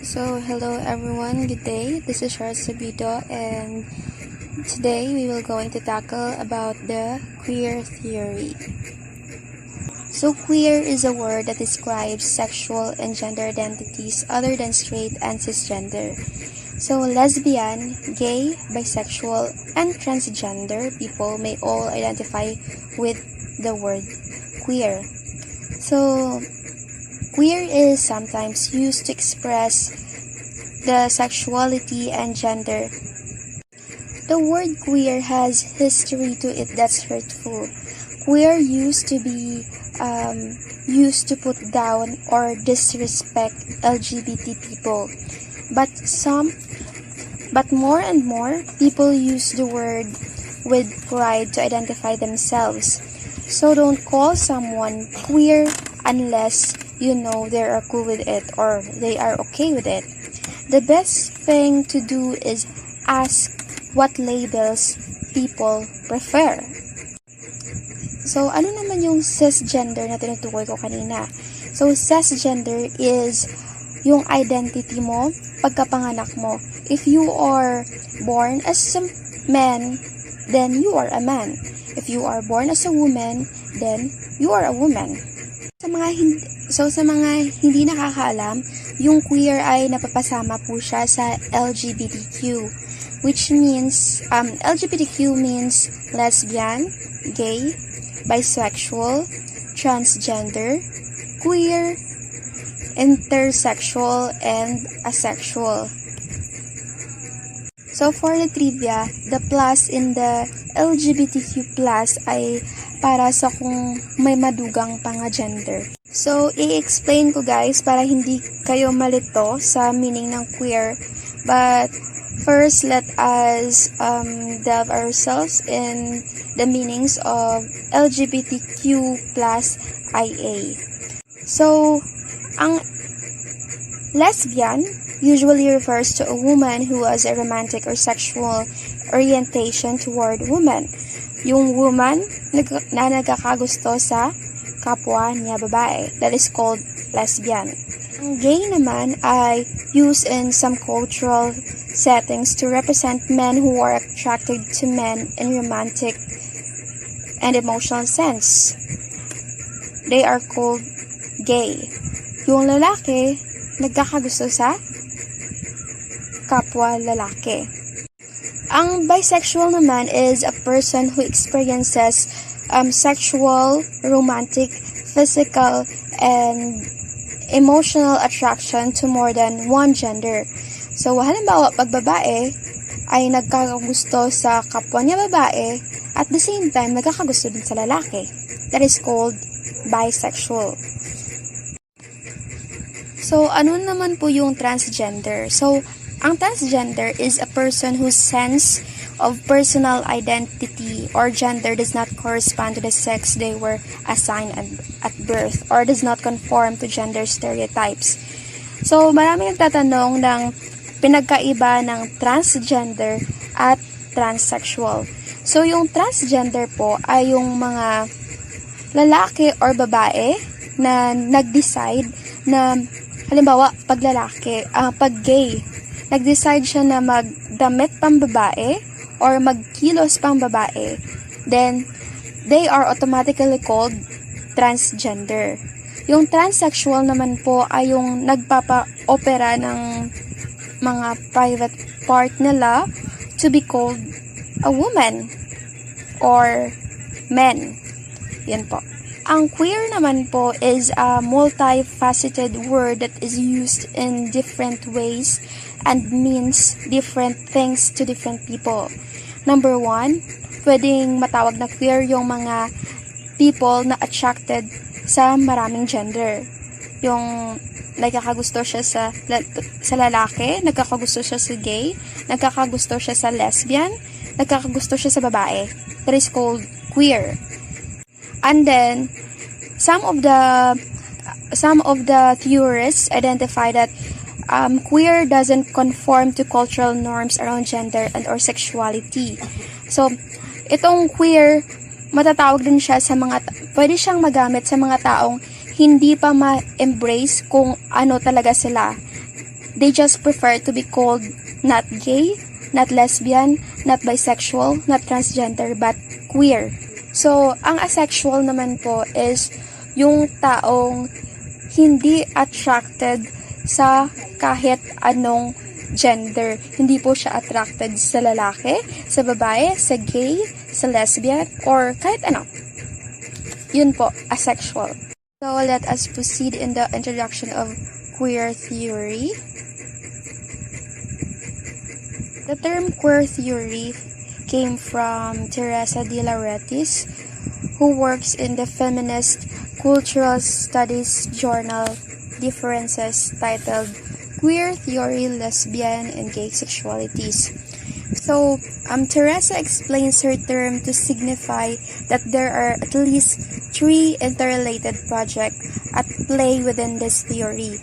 So, hello everyone, good day. This is Sabrido, and today we will going to tackle about the queer theory. So, queer is a word that describes sexual and gender identities other than straight and cisgender. So, lesbian, gay, bisexual, and transgender people may all identify with the word queer. So, queer is sometimes used to express the sexuality and gender. The word queer has history to it that's hurtful. Queer used to be used to put down or disrespect LGBT people. But more and more people use the word with pride to identify themselves. So don't call someone queer unless you know they are cool with it or they are okay with it. The best thing to do is ask what labels people prefer. So, ano naman yung cisgender na tinutukoy ko kanina? So, cisgender is yung identity mo pagkapanganak mo. If you are born as a man, then you are a man. If you are born as a woman, then you are a woman. Sa mga hindi nakakaalam, yung queer ay napapasama po siya sa LGBTQ, which means, LGBTQ means lesbian, gay, bisexual, transgender, queer, intersexual, and asexual. So for the trivia, the plus in the LGBTQ plus ay para sa kung may madugang pang gender. So, i-explain ko guys para hindi kayo malito sa meaning ng queer. But first, let us delve ourselves in the meanings of LGBTQ plus IA. So, ang lesbian usually refers to a woman who has a romantic or sexual orientation toward women. Yung woman na nagkakagusto sa kapwa niya babae. That is called lesbian. Ang gay naman ay used in some cultural settings to represent men who are attracted to men in romantic and emotional sense. They are called gay. Yung lalaki, nagkakagusto sa kapwa lalaki. Ang bisexual naman is a person who experiences sexual, romantic, physical, and emotional attraction to more than one gender. So, halimbawa, pag babae ay nagkakagusto sa kapwa niya babae, at the same time, nagkakagusto din sa lalaki. That is called bisexual. So, ano naman po yung transgender? So, ang transgender is a person whose sense of personal identity or gender does not correspond to the sex they were assigned at birth or does not conform to gender stereotypes. So, maraming nagtatanong ng pinagkaiba ng transgender at transsexual. So, yung transgender po ay yung mga lalaki or babae na nag-decide na, halimbawa, pag gay, nag-decide siya na magdamit pang babae or magkilos pang babae, then they are automatically called transgender. Yung transsexual naman po ay yung nagpapa-opera ng mga private part nila to be called a woman or men. Yan po. Ang queer naman po is a multifaceted word that is used in different ways and means different things to different people. Number one, pwedeng matawag na queer yung mga people na attracted sa maraming gender. Yung nagkakagusto siya sa lalaki, nagkakagusto siya sa gay, nagkakagusto siya sa lesbian, nagkakagusto siya sa babae. That is called queer. And then, some of the theorists identify that queer doesn't conform to cultural norms around gender and or sexuality. So, itong queer, matatawag din siya sa pwede siyang magamit sa mga taong hindi pa ma-embrace kung ano talaga sila. They just prefer to be called not gay, not lesbian, not bisexual, not transgender, but queer. So, ang asexual naman po is yung taong hindi attracted sa kahit anong gender. Hindi po siya attracted sa lalaki, sa babae, sa gay, sa lesbian, or kahit ano. Yun po, asexual. So, let us proceed in the introduction of queer theory. The term queer theory came from Teresa de Lauretis, who works in the feminist cultural studies journal Differences, titled Queer Theory, Lesbian and Gay Sexualities. So, Teresa explains her term to signify that there are at least 3 interrelated projects at play within this theory,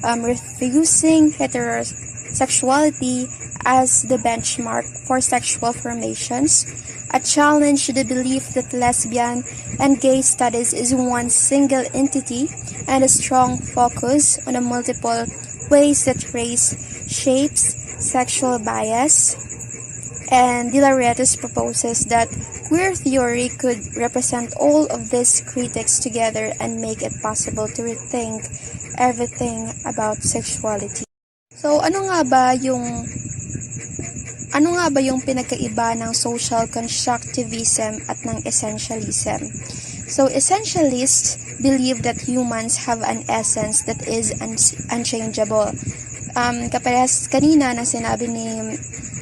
refusing heterosexuality as the benchmark for sexual formations, a challenge to the belief that lesbian and gay studies is one single entity, and a strong focus on the multiple ways that race shapes sexual bias. And De Lauretis proposes that queer theory could represent all of these critics together and make it possible to rethink everything about sexuality. So, ano nga ba yung pinagkaiba ng social constructivism at ng essentialism? So, essentialists believe that humans have an essence that is unchangeable. Kaparehas kanina na sinabi ni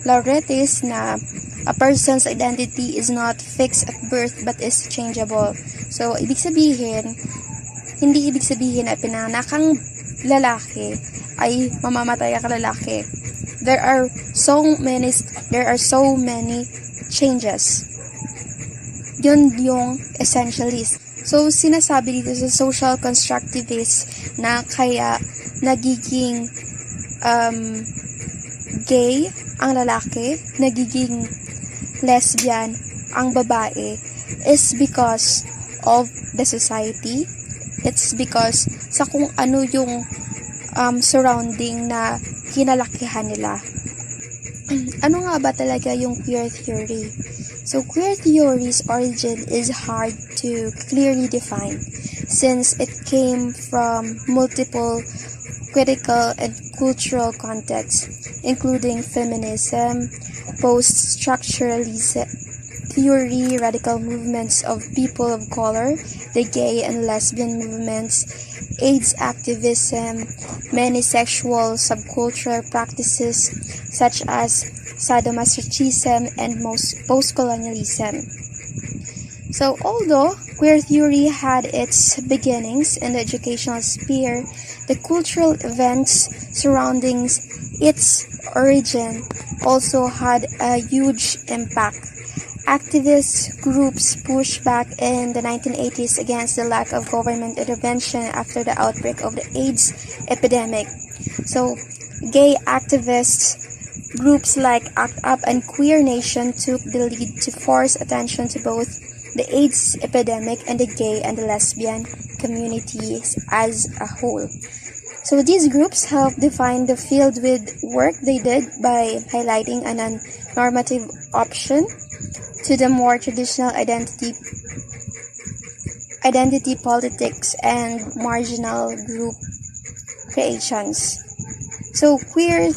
Lauretis na a person's identity is not fixed at birth but is changeable. So, hindi ibig sabihin na pinanganak kang lalaki ay mamamatay ka lalaki. There are so many changes. Yun yung essentialist. So, sinasabi dito sa social constructivist na kaya nagiging gay ang lalaki, nagiging lesbian ang babae is because of the society. It's because sa kung ano yung surrounding na kinalakihan nila. Ano nga ba talaga yung queer theory? So, queer theory's origin is hard to clearly define since it came from multiple critical and cultural contexts, including feminism, post-structuralism theory, radical movements of people of color, the gay and lesbian movements, AIDS activism, many sexual subcultural practices such as sadomasochism and post-colonialism. So, although queer theory had its beginnings in the educational sphere, the cultural events surrounding its origin also had a huge impact. Activist groups pushed back in the 1980s against the lack of government intervention after the outbreak of the AIDS epidemic. So, gay activists groups like ACT UP and Queer Nation took the lead to force attention to both the AIDS epidemic and the gay and the lesbian communities as a whole. So these groups helped define the field with work they did by highlighting a non-normative option to the more traditional identity politics and marginal group creations. So queer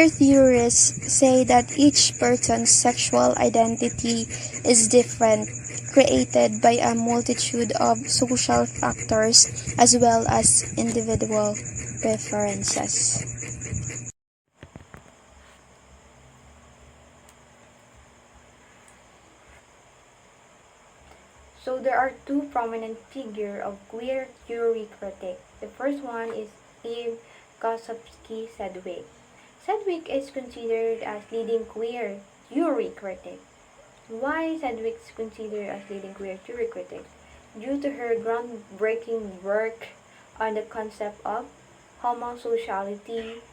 theorists say that each person's sexual identity is different, created by a multitude of social factors as well as individual preferences. So there are 2 prominent figures of queer theory critic. The first one is Eve Kosofsky-Sedgwick. Sedgwick is considered as leading queer theory critic. Why Sedgwick is considered as leading queer theory critic? Due to her groundbreaking work on the concept of homosociality.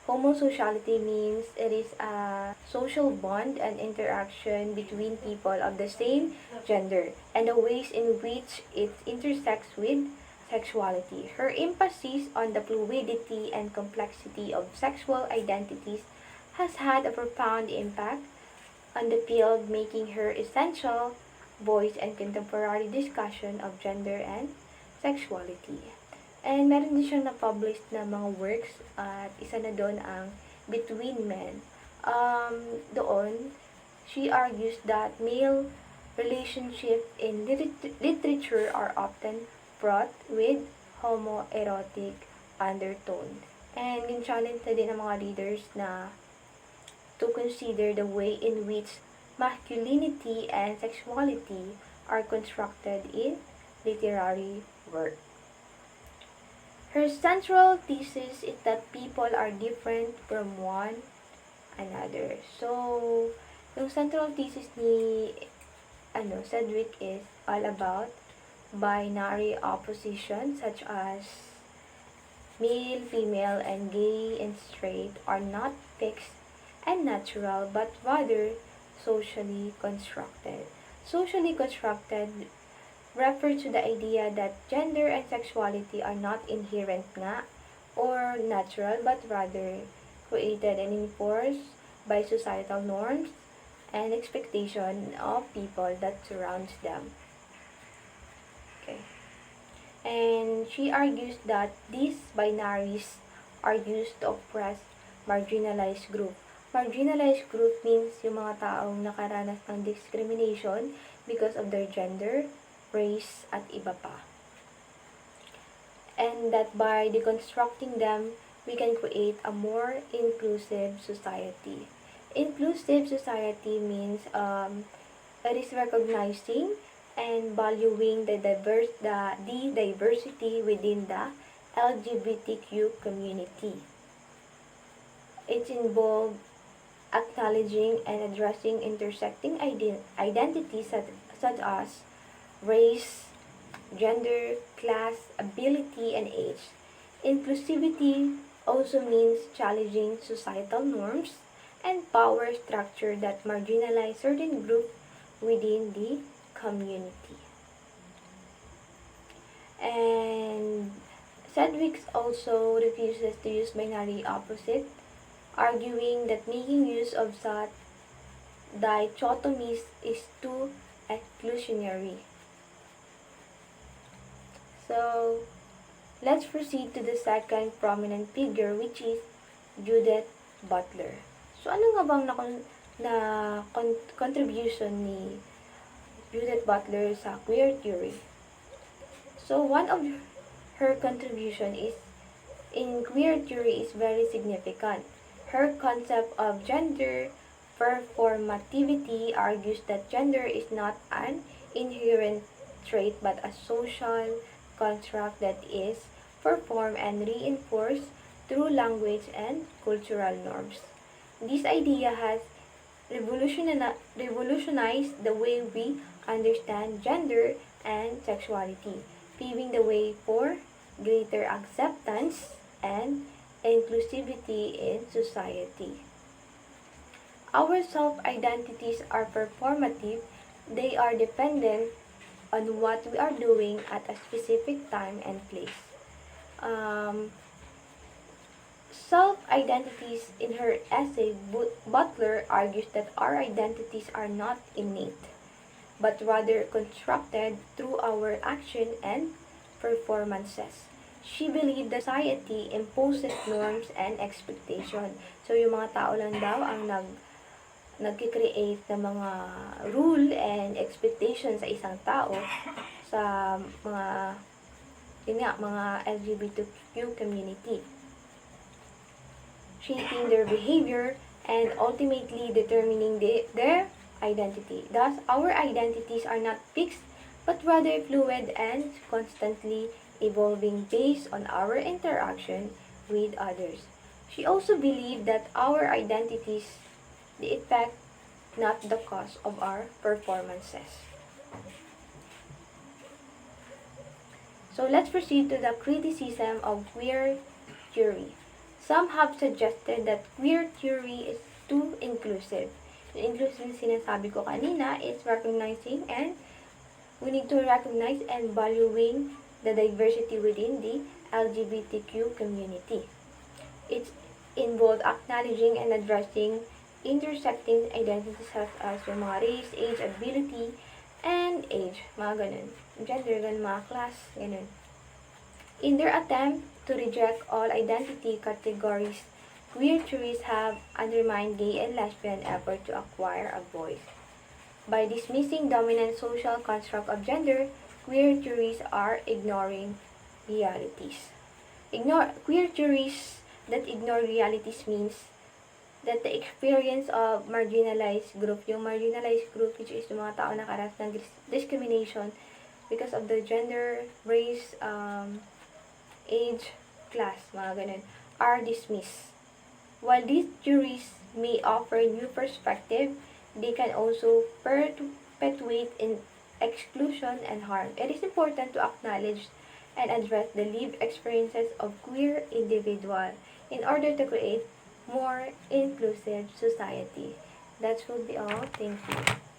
Homosociality means it is a social bond and interaction between people of the same gender and the ways in which it intersects with sexuality. Her emphasis on the fluidity and complexity of sexual identities has had a profound impact on the field, making her essential voice and contemporary discussion of gender and sexuality. And meron din siyang na-published na mga works at isa na doon ang Between Men. Doon, she argues that male relationships in literature are often fraught with homoerotic undertone. And yung challenge na din ng mga readers na to consider the way in which masculinity and sexuality are constructed in literary work. Her central thesis is that people are different from one another. So, yung central thesis ni Sedgwick is all about binary opposition such as male, female, and gay and straight are not fixed and natural but rather socially constructed. Socially constructed refers to the idea that gender and sexuality are not inherent nga or natural but rather created and enforced by societal norms and expectation of people that surrounds them. Okay. And she argues that these binaries are used to oppress marginalized group. Marginalized group means yung mga taong nakaranas ng discrimination because of their gender, race, at iba pa. And that by deconstructing them, we can create a more inclusive society. Inclusive society means it is recognizing and valuing the diversity within the LGBTQ community. It involves acknowledging and addressing intersecting identities such as race, gender, class, ability, and age. Inclusivity also means challenging societal norms and power structure that marginalize certain groups within the community. And Sedgwick also refuses to use binary opposite, arguing that making use of such dichotomies is too exclusionary. So, let's proceed to the second prominent figure, which is Judith Butler. So, ano nga bang contribution ni Judith Butler sa queer theory? So, one of her contribution in queer theory is very significant. Her concept of gender performativity argues that gender is not an inherent trait but a social construct that is performed and reinforced through language and cultural norms. This idea has revolutionized the way we understand gender and sexuality, paving the way for greater acceptance and inclusivity in society. Our self-identities are performative. They are dependent on what we are doing at a specific time and place. Self-identities, in her essay, Butler argues that our identities are not innate, but rather constructed through our action and performances. She believed that society imposes norms and expectations. So, yung mga tao lang daw ang nag-create ng mga rule and expectations sa isang tao sa mga LGBTQ community, shaping their behavior and ultimately determining their identity. Thus, our identities are not fixed but rather fluid and constantly evolving based on our interaction with others. She also believed that our identities the effect, not the cause of our performances. So let's proceed to the criticism of queer theory. Some have suggested that queer theory is too inclusive. Yung inclusive sinasabi ko kanina is recognizing and we need to recognize and valuing the diversity within the LGBTQ community. It involves acknowledging and addressing intersecting identities such as yung mga race, age, ability, and age, mga ganun. Gender, ganun, mga class, ganun. In their attempt to reject all identity categories, queer theories have undermined gay and lesbian effort to acquire a voice. By dismissing dominant social construct of gender, queer theories are ignoring realities. Queer theories that ignore realities means that the experience of marginalized group, yung marginalized group which is yung mga tao na karanas ng discrimination because of the gender, race, age, class, mga ganun, are dismissed. While these theories may offer new perspective, they can also perpetuate in exclusion and harm. It is important to acknowledge and address the lived experiences of queer individuals in order to create more inclusive society. That should be all. Thank you.